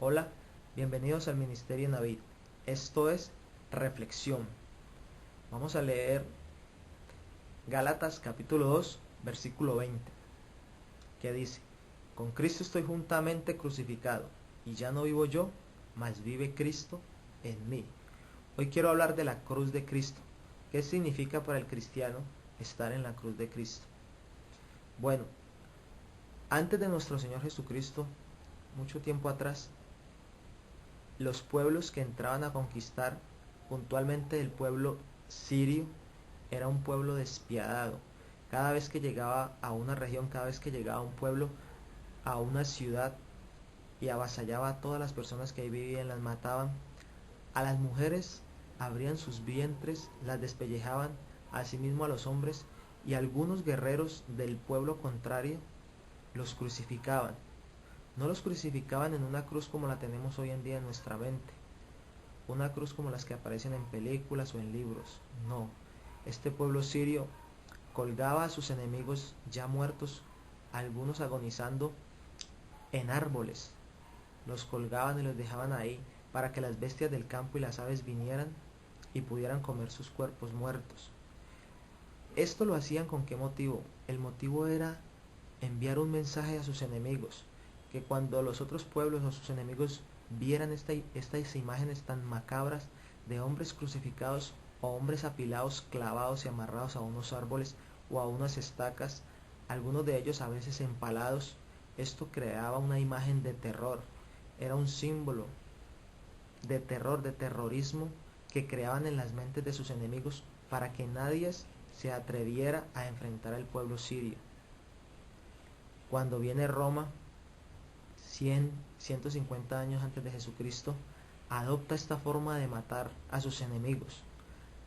Hola, bienvenidos al Ministerio Navid. Esto es Reflexión. Vamos a leer Gálatas capítulo 2, versículo 20, que dice: Con Cristo estoy juntamente crucificado, y ya no vivo yo, mas vive Cristo en mí. Hoy quiero hablar de la cruz de Cristo. ¿Qué significa para el cristiano estar en la cruz de Cristo? Bueno, antes de nuestro Señor Jesucristo, mucho tiempo atrás, los pueblos que entraban a conquistar, puntualmente el pueblo sirio, era un pueblo despiadado. Cada vez que llegaba a una región, cada vez que llegaba a un pueblo, a una ciudad, y avasallaba a todas las personas que ahí vivían, las mataban. A las mujeres abrían sus vientres, las despellejaban, asimismo a los hombres, y algunos guerreros del pueblo contrario los crucificaban. No los crucificaban en una cruz como la tenemos hoy en día en nuestra mente, una cruz como las que aparecen en películas o en libros. No, este pueblo sirio colgaba a sus enemigos ya muertos, algunos agonizando, en árboles. Los colgaban y los dejaban ahí para que las bestias del campo y las aves vinieran y pudieran comer sus cuerpos muertos. Esto lo hacían ¿con qué motivo? El motivo era enviar un mensaje a sus enemigos, que cuando los otros pueblos o sus enemigos vieran estas imágenes tan macabras de hombres crucificados o hombres apilados, clavados y amarrados a unos árboles o a unas estacas, algunos de ellos a veces empalados, esto creaba una imagen de terror, era un símbolo de terror, de terrorismo que creaban en las mentes de sus enemigos para que nadie se atreviera a enfrentar al pueblo sirio. Cuando viene Roma, 150 años antes de Jesucristo, adopta esta forma de matar a sus enemigos,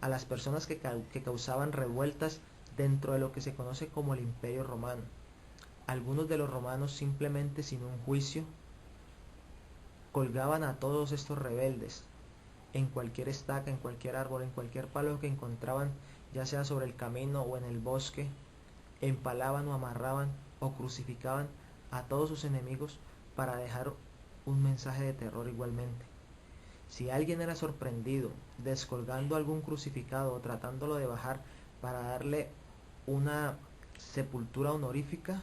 a las personas que causaban revueltas dentro de lo que se conoce como el Imperio Romano. Algunos de los romanos, simplemente sin un juicio, colgaban a todos estos rebeldes en cualquier estaca, en cualquier árbol, en cualquier palo que encontraban, ya sea sobre el camino o en el bosque. Empalaban o amarraban o crucificaban a todos sus enemigos para dejar un mensaje de terror igualmente. Si alguien era sorprendido descolgando algún crucificado o tratándolo de bajar para darle una sepultura honorífica,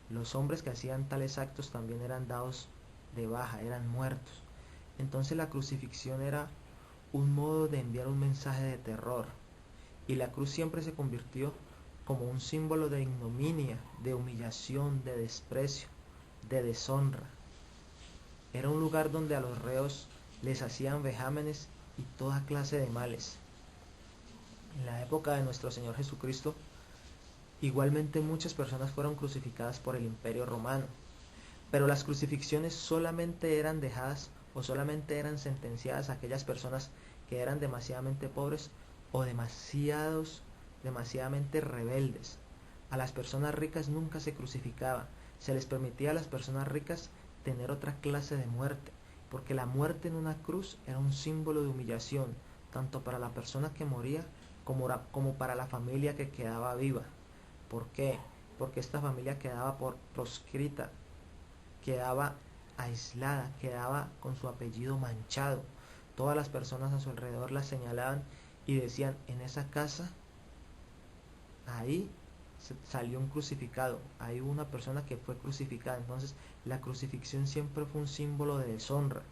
los hombres que hacían tales actos también eran dados de baja, eran muertos. Entonces la crucifixión era un modo de enviar un mensaje de terror, y la cruz siempre se convirtió como un símbolo de ignominia, de humillación, de desprecio, de deshonra. Era un lugar donde a los reos les hacían vejámenes y toda clase de males. En la época de nuestro Señor Jesucristo, igualmente muchas personas fueron crucificadas por el Imperio Romano, pero las crucifixiones solamente eran dejadas o solamente eran sentenciadas a aquellas personas que eran demasiadamente pobres o demasiadamente rebeldes. A las personas ricas nunca se crucificaba, se les permitía a las personas ricas tener otra clase de muerte, porque la muerte en una cruz era un símbolo de humillación, tanto para la persona que moría como para la familia que quedaba viva. ¿Por qué? Porque esta familia quedaba proscrita, quedaba aislada, quedaba con su apellido manchado. Todas las personas a su alrededor la señalaban y decían: en esa casa, ahí salió un crucificado, ahí hubo una persona que fue crucificada. Entonces la crucifixión siempre fue un símbolo de deshonra.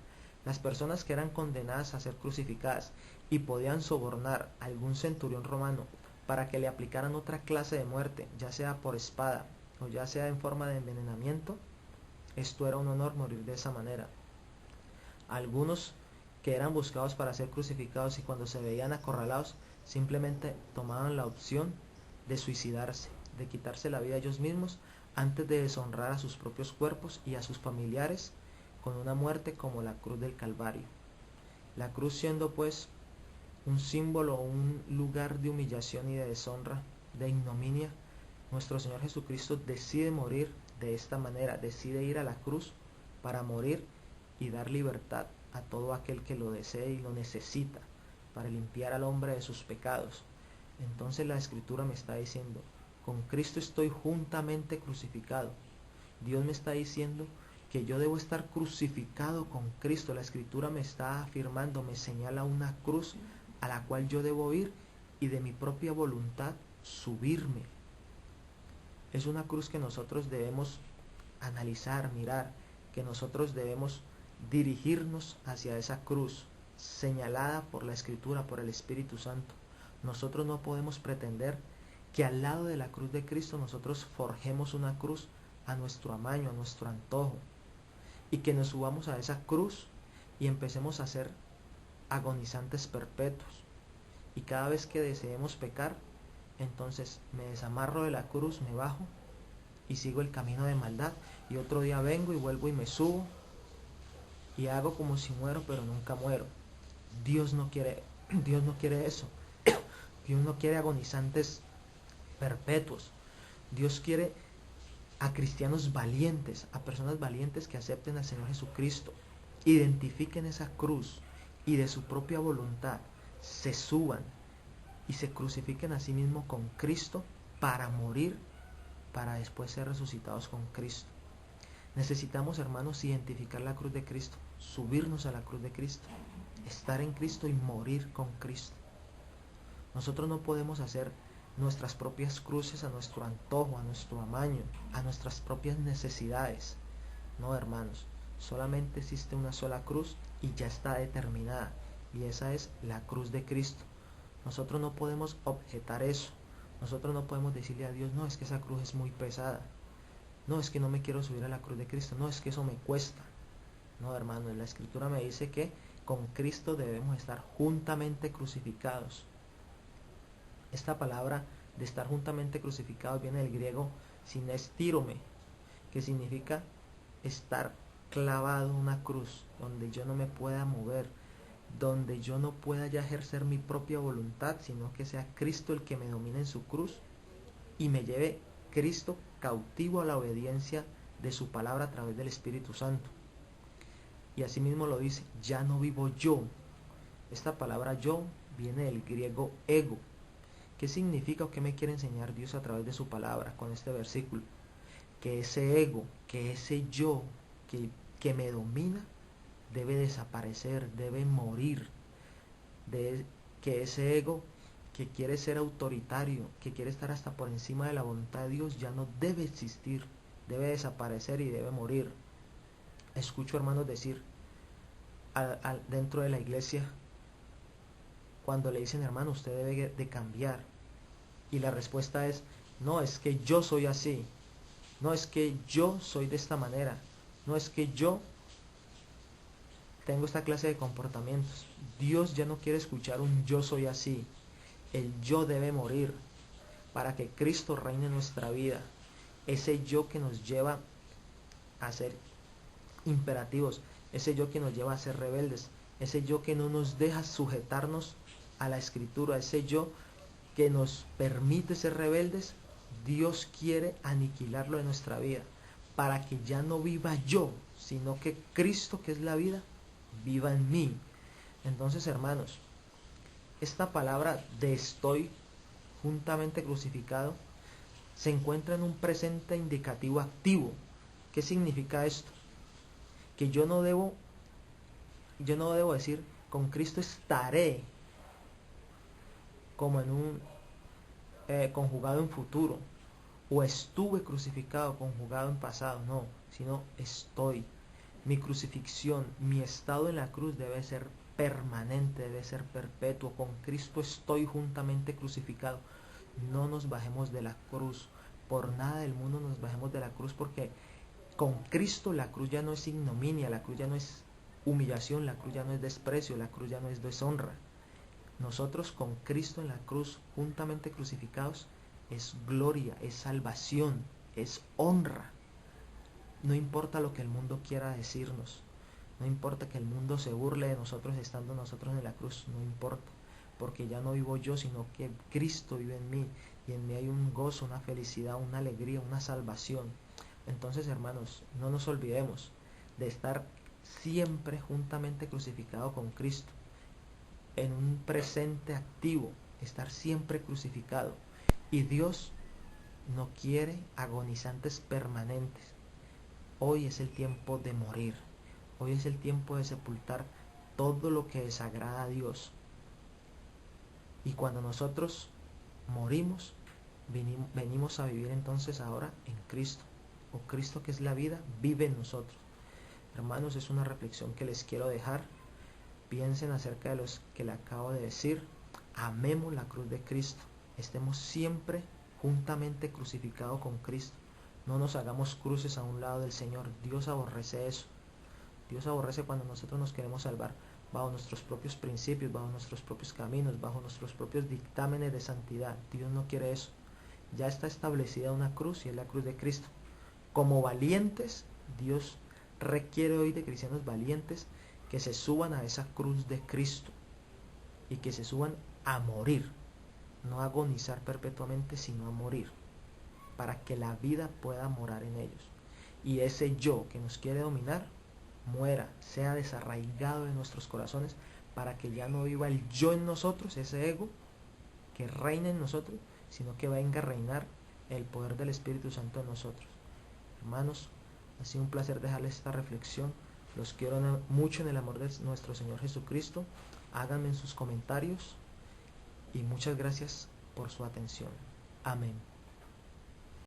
Las personas que eran condenadas a ser crucificadas y podían sobornar a algún centurión romano para que le aplicaran otra clase de muerte, ya sea por espada o ya sea en forma de envenenamiento, esto era un honor morir de esa manera. Algunos que eran buscados para ser crucificados y cuando se veían acorralados, simplemente tomaban la opción de suicidarse, de quitarse la vida ellos mismos antes de deshonrar a sus propios cuerpos y a sus familiares con una muerte como la cruz del Calvario. La cruz siendo pues un símbolo, un lugar de humillación y de deshonra, de ignominia, nuestro Señor Jesucristo decide morir de esta manera, decide ir a la cruz para morir y dar libertad a todo aquel que lo desee y lo necesita, para limpiar al hombre de sus pecados. Entonces la Escritura me está diciendo: con Cristo estoy juntamente crucificado. Dios me está diciendo que yo debo estar crucificado con Cristo. La Escritura me está afirmando, me señala una cruz a la cual yo debo ir y de mi propia voluntad subirme. Es una cruz que nosotros debemos analizar, mirar, que nosotros debemos dirigirnos hacia esa cruz señalada por la Escritura, por el Espíritu Santo. Nosotros no podemos pretender que al lado de la cruz de Cristo nosotros forjemos una cruz a nuestro amaño, a nuestro antojo, y que nos subamos a esa cruz y empecemos a ser agonizantes perpetuos. Y cada vez que deseemos pecar, entonces me desamarro de la cruz, me bajo y sigo el camino de maldad, y otro día vengo y vuelvo y me subo y hago como si muero, pero nunca muero. Dios no quiere eso. Dios no quiere agonizantes perpetuos. Dios quiere a cristianos valientes, a personas valientes que acepten al Señor Jesucristo, identifiquen esa cruz y de su propia voluntad se suban y se crucifiquen a sí mismos con Cristo para morir, para después ser resucitados con Cristo. Necesitamos, hermanos, identificar la cruz de Cristo, subirnos a la cruz de Cristo, estar en Cristo y morir con Cristo. Nosotros no podemos hacer nuestras propias cruces a nuestro antojo, a nuestro amaño, a nuestras propias necesidades. No, hermanos, solamente existe una sola cruz y ya está determinada, y esa es la cruz de Cristo. Nosotros no podemos objetar eso. Nosotros no podemos decirle a Dios, no, es que esa cruz es muy pesada. No, es que no me quiero subir a la cruz de Cristo. No, es que eso me cuesta. No, hermanos, la Escritura me dice que con Cristo debemos estar juntamente crucificados. Esta palabra de estar juntamente crucificados viene del griego sinestírome, que significa estar clavado en una cruz, donde yo no me pueda mover, donde yo no pueda ya ejercer mi propia voluntad, sino que sea Cristo el que me domine en su cruz y me lleve Cristo cautivo a la obediencia de su palabra a través del Espíritu Santo. Y asimismo lo dice, ya no vivo yo. Esta palabra yo viene del griego ego. ¿Qué significa o qué me quiere enseñar Dios a través de su palabra con este versículo? Que ese ego, que ese yo que me domina, debe desaparecer, debe morir. Que ese ego que quiere ser autoritario, que quiere estar hasta por encima de la voluntad de Dios, ya no debe existir, debe desaparecer y debe morir. Escucho hermanos decir dentro de la iglesia, cuando le dicen, hermano, usted debe de cambiar, y la respuesta es, no, es que yo soy así, no, es que yo soy de esta manera, no, es que yo tengo esta clase de comportamientos. Dios ya no quiere escuchar un yo soy así. El yo debe morir para que Cristo reine en nuestra vida. Ese yo que nos lleva a ser imperativos, ese yo que nos lleva a ser rebeldes, ese yo que no nos deja sujetarnos a la Escritura, ese yo que nos permite ser rebeldes, Dios quiere aniquilarlo de nuestra vida, para que ya no viva yo, sino que Cristo, que es la vida, viva en mí. Entonces, hermanos, esta palabra de estoy juntamente crucificado se encuentra en un presente indicativo activo. ¿Qué significa esto? Que yo no debo decir con Cristo estaré como en un conjugado en futuro, o estuve crucificado conjugado en pasado, no, sino estoy. Mi crucifixión, mi estado en la cruz debe ser permanente, debe ser perpetuo. Con Cristo estoy juntamente crucificado. No nos bajemos de la cruz, por nada del mundo nos bajemos de la cruz, porque con Cristo la cruz ya no es ignominia, la cruz ya no es humillación, la cruz ya no es desprecio, la cruz ya no es deshonra. Nosotros con Cristo en la cruz juntamente crucificados es gloria, es salvación, es honra. No importa lo que el mundo quiera decirnos, no importa que el mundo se burle de nosotros estando nosotros en la cruz, no importa, porque ya no vivo yo, sino que Cristo vive en mí, y en mí hay un gozo, una felicidad, una alegría, una salvación. Entonces, hermanos, no nos olvidemos de estar siempre juntamente crucificado con Cristo, en un presente activo, estar siempre crucificado. Y Dios no quiere agonizantes permanentes. Hoy es el tiempo de morir. Hoy es el tiempo de sepultar todo lo que desagrada a Dios. Y cuando nosotros morimos, venimos a vivir entonces ahora en Cristo. O Cristo, que es la vida, vive en nosotros. Hermanos, es una reflexión que les quiero dejar. Piensen acerca de los que le acabo de decir. Amemos la cruz de Cristo. Estemos siempre juntamente crucificados con Cristo. No nos hagamos cruces a un lado del Señor. Dios aborrece eso. Dios aborrece cuando nosotros nos queremos salvar bajo nuestros propios principios, bajo nuestros propios caminos, bajo nuestros propios dictámenes de santidad. Dios no quiere eso. Ya está establecida una cruz y es la cruz de Cristo. Como valientes, Dios requiere hoy de cristianos valientes que se suban a esa cruz de Cristo y que se suban a morir, no a agonizar perpetuamente, sino a morir, para que la vida pueda morar en ellos. Y ese yo que nos quiere dominar, muera, sea desarraigado de nuestros corazones, para que ya no viva el yo en nosotros, ese ego que reina en nosotros, sino que venga a reinar el poder del Espíritu Santo en nosotros. Hermanos, ha sido un placer dejarles esta reflexión. Los quiero mucho en el amor de nuestro Señor Jesucristo. Háganme en sus comentarios y muchas gracias por su atención. Amén.